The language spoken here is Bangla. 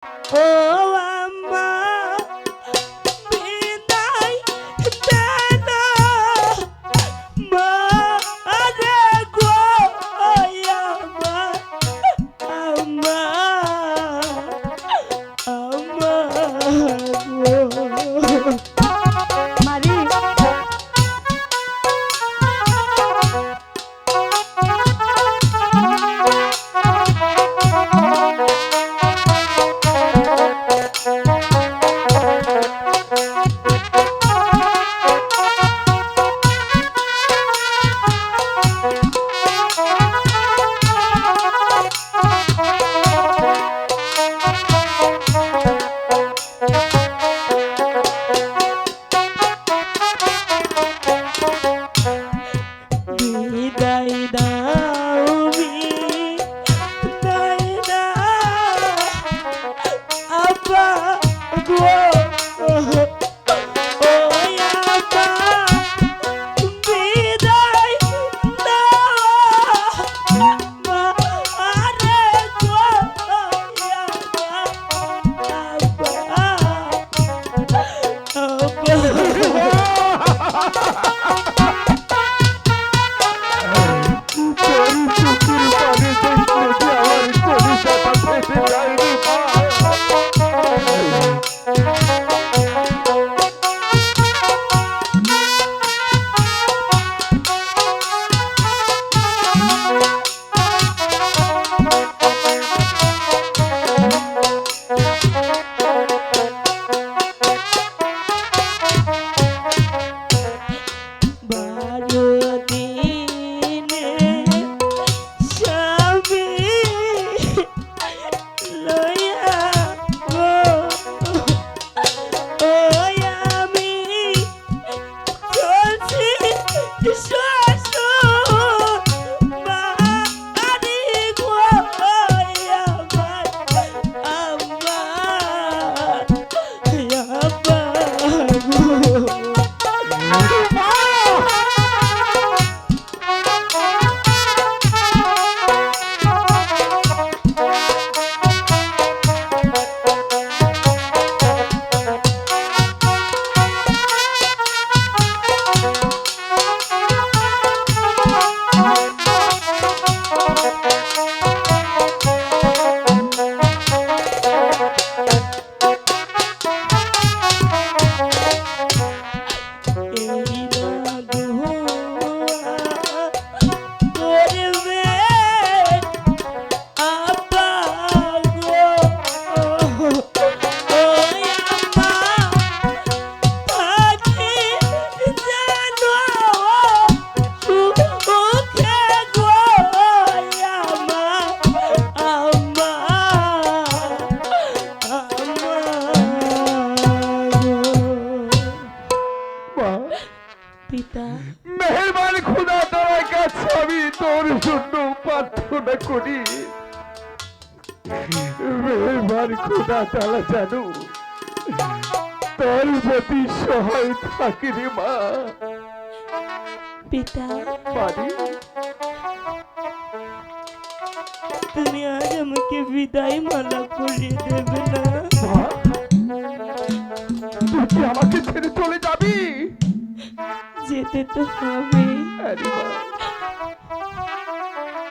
ও আম্মা বিদায় দেন মা রে গো আম্মা আম্মা আম্মা গো মারি মেহেরবান খোদা তোমার কাছে আমি তোর জন্য প্রার্থনা করি। মেহেরবান খোদা তাআলা জানো তোর প্রতি সহায় থাকে রে মা। পিতা পারি তুমি আজ আমাকে বিদায় মালা পরিয়ে দেবে না? তুই আমাকে ছেড়ে চলে যাবি? যেতে তো হবে। আরে মা